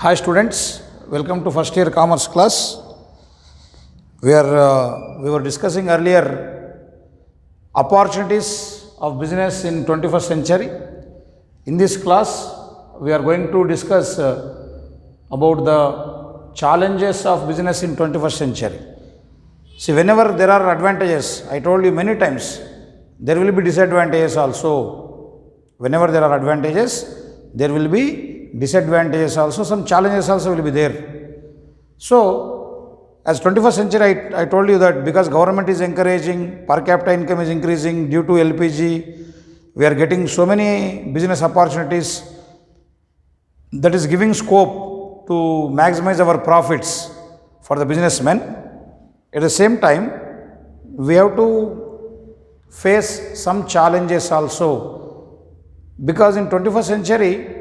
Hi students, welcome to first year commerce class. We were discussing earlier opportunities of business in 21st century. In this class, we are going to discuss about the challenges of business in 21st century. See, whenever there are advantages, I told you many times, there will be disadvantages also. Whenever there are advantages, there will be disadvantages also, some challenges also will be there. So, as 21st century, I told you that because government is encouraging, per capita income is increasing due to LPG, we are getting so many business opportunities that is giving scope to maximize our profits for the businessmen. At the same time, we have to face some challenges also, because in 21st century,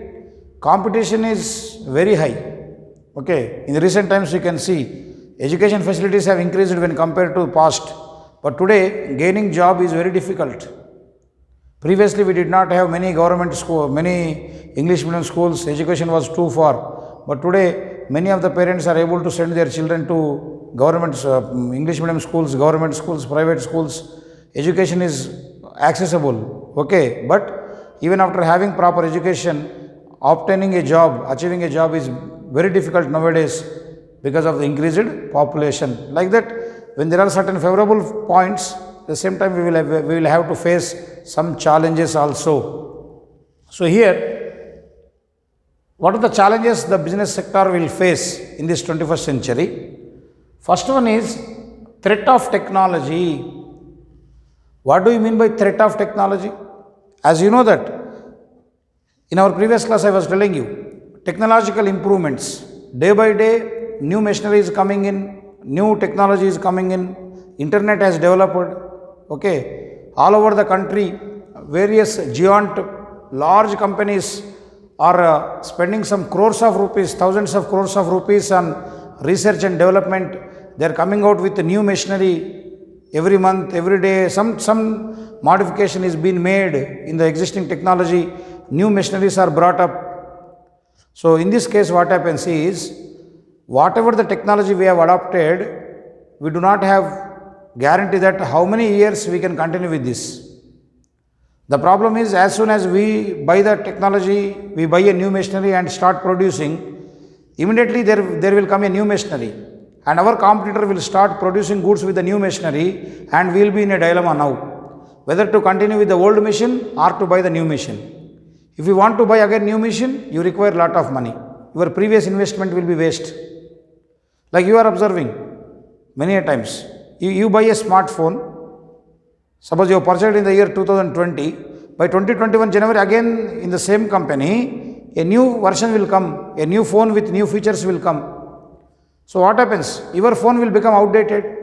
competition is very high. Okay, in the recent times you can see education facilities have increased when compared to past, but today gaining job is very difficult. Previously we did not have many government school, many English medium schools, education was too far, but today many of the parents are able to send their children to government English medium schools, government schools, private schools. Education is accessible. Okay, but even after having proper education, obtaining a job, achieving a job is very difficult nowadays because of the increased population. Like that, when there are certain favorable points, at the same time we will have to face some challenges also. So here, what are the challenges the business sector will face in this 21st century? First one is threat of technology. What do you mean by threat of technology? As you know that in our previous class, I was telling you, technological improvements. Day by day, new machinery is coming in, new technology is coming in, internet has developed. Okay, all over the country, various giant, large companies are spending some crores of rupees, thousands of crores of rupees on research and development. They are coming out with new machinery every month, every day. Some modification is being made in the existing technology. New machineries are brought up. So in this case, what happens is, whatever the technology we have adopted, we do not have guarantee that how many years we can continue with this. The problem is, as soon as we buy the technology, we buy a new machinery and start producing, immediately there will come a new machinery, and our competitor will start producing goods with the new machinery, and we will be in a dilemma now, whether to continue with the old machine or to buy the new machine. If you want to buy again new machine, you require lot of money. Your previous investment will be waste. Like you are observing many a times. You buy a smartphone. Suppose you purchased in the year 2020. By 2021 January, again in the same company, a new version will come. A new phone with new features will come. So what happens? Your phone will become outdated.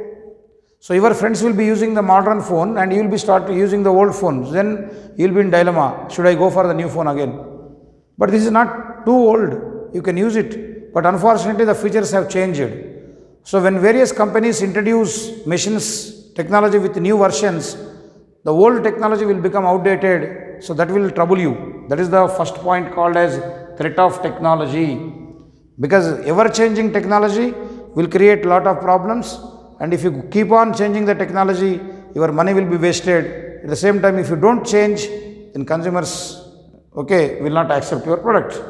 So your friends will be using the modern phone and you will be start using the old phone. Then you will be in dilemma. Should I go for the new phone again? But this is not too old. You can use it. But unfortunately the features have changed. So when various companies introduce machines, technology with new versions, the old technology will become outdated. So that will trouble you. That is the first point called as threat of technology. Because ever changing technology will create lot of problems. And if you keep on changing the technology, your money will be wasted. At the same time, if you don't change, then consumers, will not accept your product.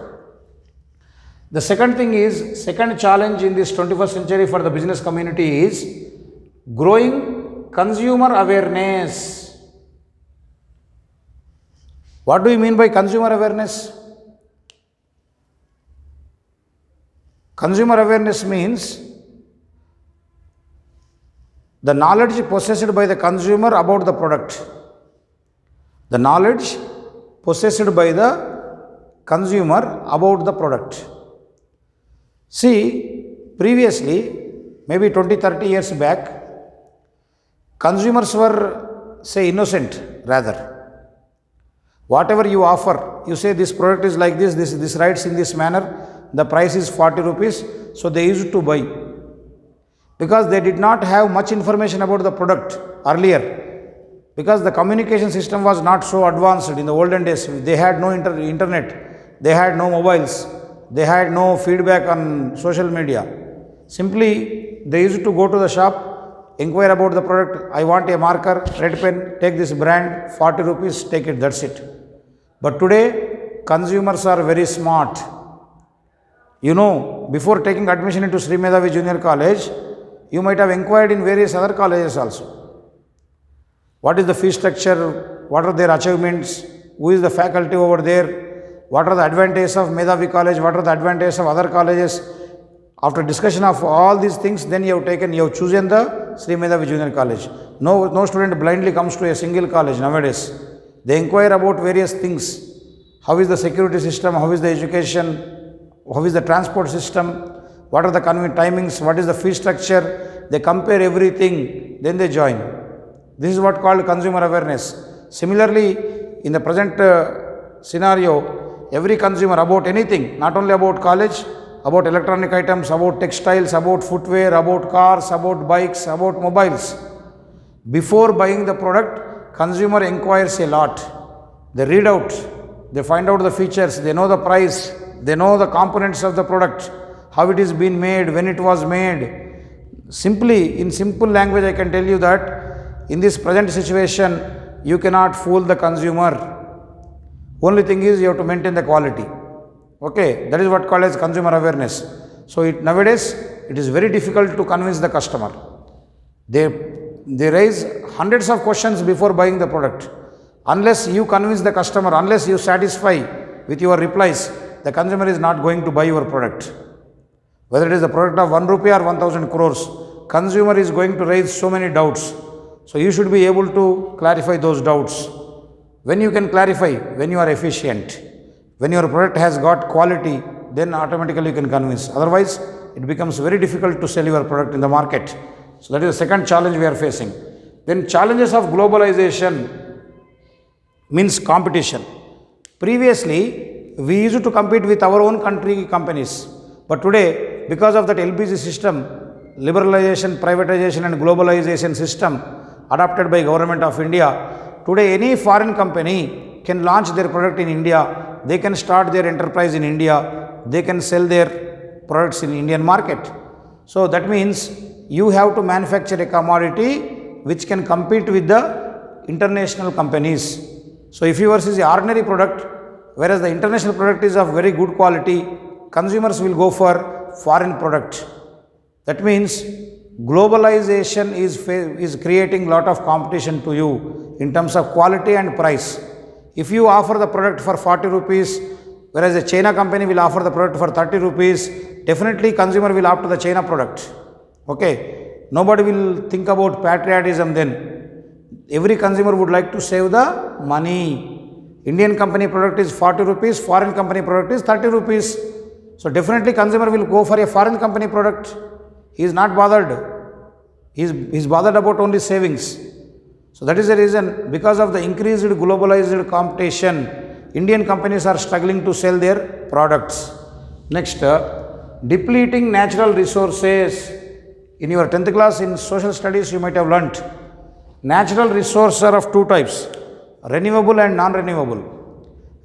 The second thing is, second challenge in this 21st century for the business community is growing consumer awareness. What do you mean by consumer awareness? Consumer awareness means the knowledge possessed by the consumer about the product. The knowledge possessed by the consumer about the product. See, previously, maybe 20-30 years back, consumers were, say, innocent rather. Whatever you offer, you say this product is like this writes in this manner, the price is 40 rupees, so they used to buy. Because they did not have much information about the product earlier, because the communication system was not so advanced in the olden days. They had no internet, they had no mobiles, They had no feedback on social media. Simply, they used to go to the shop, inquire about the product. I want a marker, red pen, take this brand, 40 rupees, take it, that's it. But today, consumers are very smart. You know, before taking admission into Sri Medhavi Junior College, you might have inquired in various other colleges also. What is the fee structure? What are their achievements? Who is the faculty over there? What are the advantages of Medhavi College? What are the advantages of other colleges? After discussion of all these things, then you have chosen the Sri Medhavi Junior College. No student blindly comes to a single college nowadays. They inquire about various things. How is the security system? How is the education? How is the transport system? What are the convenient timings? What is the fee structure? They compare everything, then they join. This is what called consumer awareness. Similarly, in the present scenario, every consumer about anything, not only about college, about electronic items, about textiles, about footwear, about cars, about bikes, about mobiles. Before buying the product, consumer inquires a lot. They read out, they find out the features, they know the price, they know the components of the product, how it is being made, when it was made. Simply, in simple language, I can tell you that in this present situation, you cannot fool the consumer. Only thing is you have to maintain the quality. Okay, that is what called as consumer awareness. So nowadays, it is very difficult to convince the customer. They raise hundreds of questions before buying the product. Unless you convince the customer, unless you satisfy with your replies, the consumer is not going to buy your product. Whether it is a product of 1 rupee or 1000 crores, consumer is going to raise so many doubts. So you should be able to clarify those doubts. When you can clarify, when you are efficient, when your product has got quality, then automatically you can convince. Otherwise, it becomes very difficult to sell your product in the market. So that is the second challenge we are facing. Then challenges of globalization means competition. Previously, we used to compete with our own country companies. But today, because of that LPG system, liberalization, privatization and globalization system adopted by Government of India, today any foreign company can launch their product in India, they can start their enterprise in India, they can sell their products in Indian market. So that means you have to manufacture a commodity which can compete with the international companies. So if yours is an ordinary product, whereas the international product is of very good quality, consumers will go for foreign product. That means globalization is creating lot of competition to you in terms of quality and price. If you offer the product for 40 rupees, whereas a China company will offer the product for 30 rupees, definitely consumer will opt to the China product. Okay, nobody will think about patriotism then. Every consumer would like to save the money. Indian company product is 40 rupees, foreign company product is 30 rupees. So definitely consumer will go for a foreign company product. He is not bothered. He is bothered about only savings. So that is the reason, because of the increased globalized competition, Indian companies are struggling to sell their products. Next, depleting natural resources. In your 10th class in social studies, you might have learnt natural resources are of two types, renewable and non-renewable.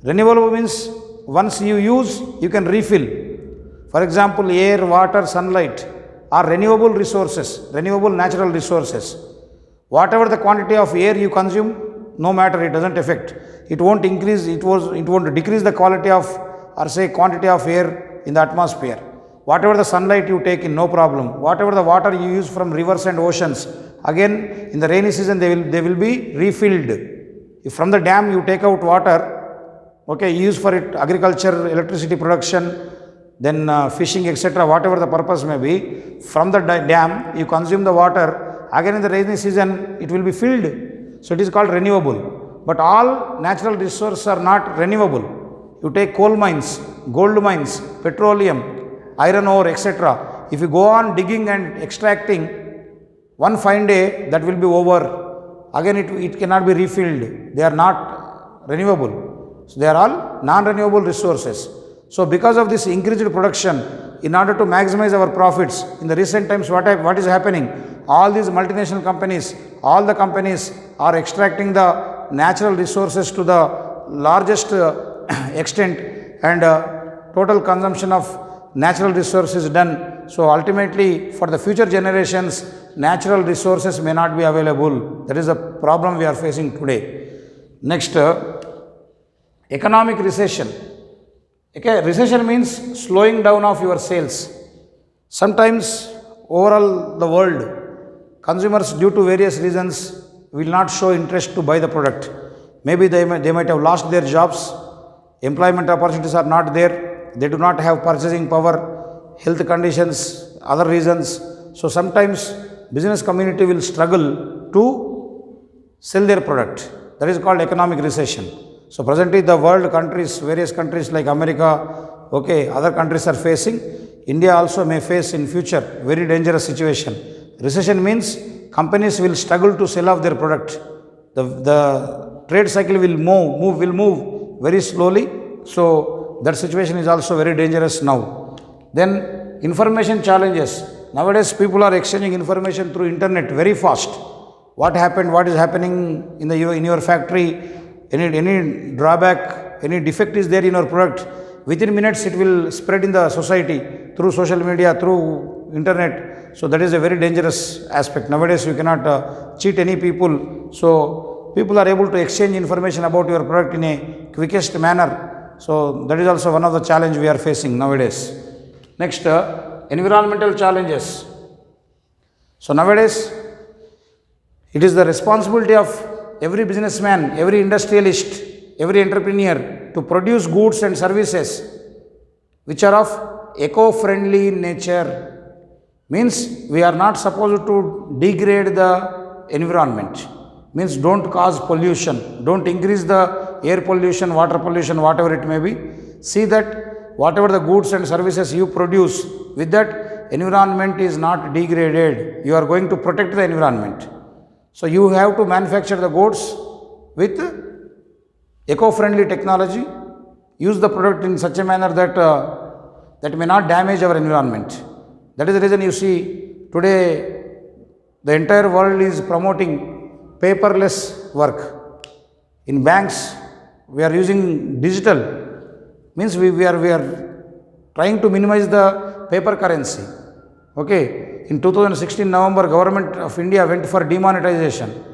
Renewable means once you use, you can refill. For example, air, water, sunlight are renewable resources, renewable natural resources. Whatever the quantity of air you consume, no matter, it doesn't affect. It won't increase, it won't decrease the quality of, or say quantity of air in the atmosphere. Whatever the sunlight you take in, no problem. Whatever the water you use from rivers and oceans, again in the rainy season they will be refilled. If from the dam you take out water, okay, use for it agriculture, electricity production, then fishing, etc., whatever the purpose may be, from the dam you consume the water, again in the rainy season it will be filled. So it is called renewable. But all natural resources are not renewable. You take coal mines, gold mines, petroleum, iron ore, etc. If you go on digging and extracting, one fine day that will be over. Again it cannot be refilled. They are not renewable. So they are all non-renewable resources. So because of this increased production, in order to maximize our profits, in the recent times what is happening? All these multinational companies, all the companies are extracting the natural resources to the largest extent, and total consumption of natural resources done. So ultimately, for the future generations, natural resources may not be available. That is a problem we are facing today. Next, economic recession. Okay, recession means slowing down of your sales. Sometimes overall the world, consumers due to various reasons will not show interest to buy the product. Maybe they might have lost their jobs, employment opportunities are not there, they do not have purchasing power, health conditions, other reasons. So sometimes business community will struggle to sell their product. That is called economic recession. So presently the world countries, various countries like America, okay, other countries are facing. India also may face in future very dangerous situation. Recession means companies will struggle to sell off their product. The trade cycle will move very slowly. So that situation is also very dangerous now. Then information challenges. Nowadays people are exchanging information through internet very fast. What happened, what is happening in your factory, any drawback, any defect is there in your product, within minutes it will spread in the society through social media, through internet. So that is a very dangerous aspect. Nowadays you cannot cheat any people. So people are able to exchange information about your product in a quickest manner. So that is also one of the challenge we are facing nowadays. Next, environmental challenges. So nowadays it is the responsibility of every businessman, every industrialist, every entrepreneur to produce goods and services which are of eco-friendly in nature. Means we are not supposed to degrade the environment. Means don't cause pollution, don't increase the air pollution, water pollution, whatever it may be. See that whatever the goods and services you produce, with that environment is not degraded. You are going to protect the environment. So you have to manufacture the goods with eco-friendly technology, use the product in such a manner that may not damage our environment. That is the reason you see today the entire world is promoting paperless work. In banks we are using digital, means we are trying to minimize the paper currency. Okay, in 2016 November, Government of India went for demonetization.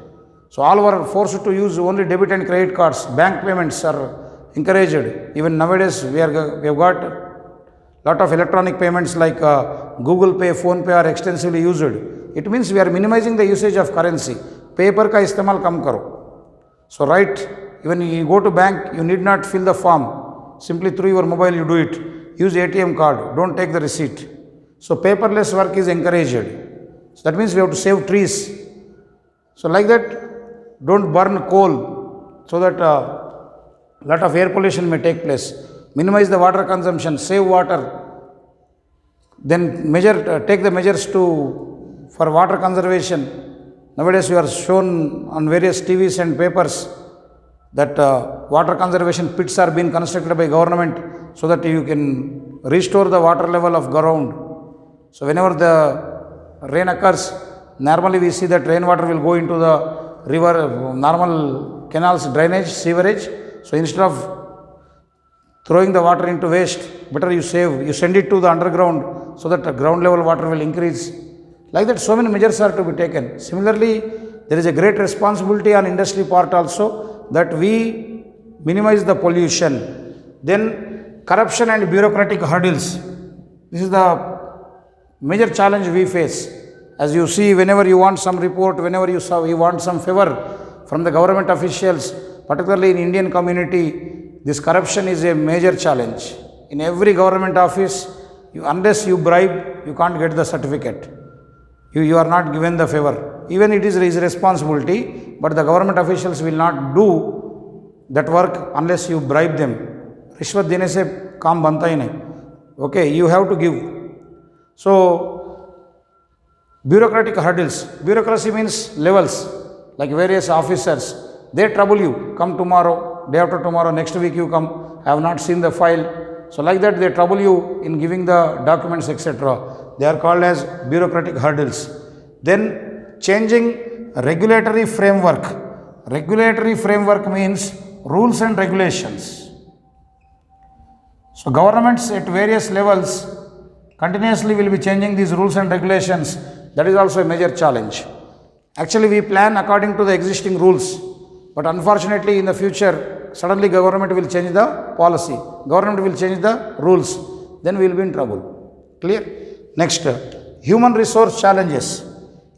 So all were forced to use only debit and credit cards. Bank payments are encouraged. Even nowadays we have got lot of electronic payments like Google Pay, Phone Pay are extensively used. It means we are minimizing the usage of currency. Paper ka istemal kam karo. So right, even you go to bank, you need not fill the form. Simply through your mobile you do it. Use ATM card. Don't take the receipt. So paperless work is encouraged. So that means we have to save trees. So like that, don't burn coal so that lot of air pollution may take place. Minimize the water consumption, save water. Then take the measures for water conservation. Nowadays we are shown on various TVs and papers that water conservation pits are being constructed by government so that you can restore the water level of ground. So whenever the rain occurs, normally we see that rainwater will go into the river, normal canals, drainage, sewerage. So instead of throwing the water into waste, better you send it to the underground so that the ground level water will increase. Like that, so many measures are to be taken. Similarly, there is a great responsibility on industry part also that we minimize the pollution. Then corruption and bureaucratic hurdles. This is the major challenge we face. As you see, whenever you want some report, whenever you want some favor from the government officials, particularly in Indian community, this corruption is a major challenge. In every government office, unless you bribe, you can't get the certificate. You are not given the favor. Even it is his responsibility, but the government officials will not do that work unless you bribe them. Rishwat dene se kaam banta hi nahi. Okay, you have to give. So, bureaucratic hurdles. Bureaucracy means levels, like various officers. They trouble you. Come tomorrow, day after tomorrow, next week you come. I have not seen the file. So, like that they trouble you in giving the documents, etc. They are called as bureaucratic hurdles. Then, changing regulatory framework. Regulatory framework means rules and regulations. So governments at various levels continuously will be changing these rules and regulations. That is also a major challenge. Actually, we plan according to the existing rules, but unfortunately in the future, suddenly government will change the policy, government will change the rules, then we will be in trouble. Clear? Next, human resource challenges.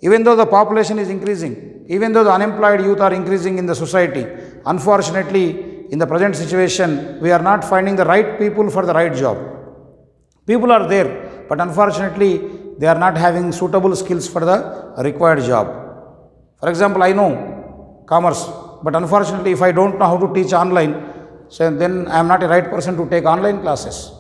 Even though the population is increasing, even though the unemployed youth are increasing in the society, unfortunately in the present situation, we are not finding the right people for the right job. People are there, but unfortunately they are not having suitable skills for the required job. For example, I know commerce, but unfortunately if I don't know how to teach online, so then I am not a right person to take online classes.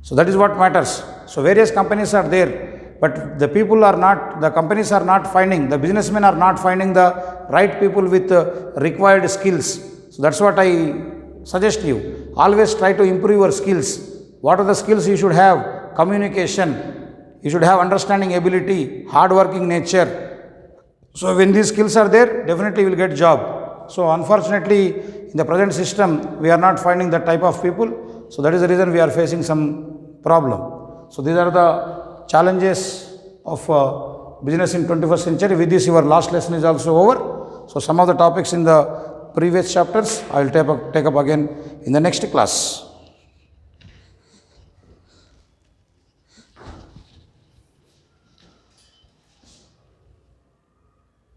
So that is what matters. So various companies are there, but the people are not, the companies are not finding, the businessmen are not finding the right people with required skills. So that's what I suggest you. Always try to improve your skills. What are the skills you should have? Communication, you should have understanding ability, hardworking nature. So when these skills are there, definitely you will get job. So unfortunately, in the present system, we are not finding that type of people. So that is the reason we are facing some problem. So these are the challenges of business in 21st century. With this, your last lesson is also over. So some of the topics in the previous chapters, I will take up again in the next class.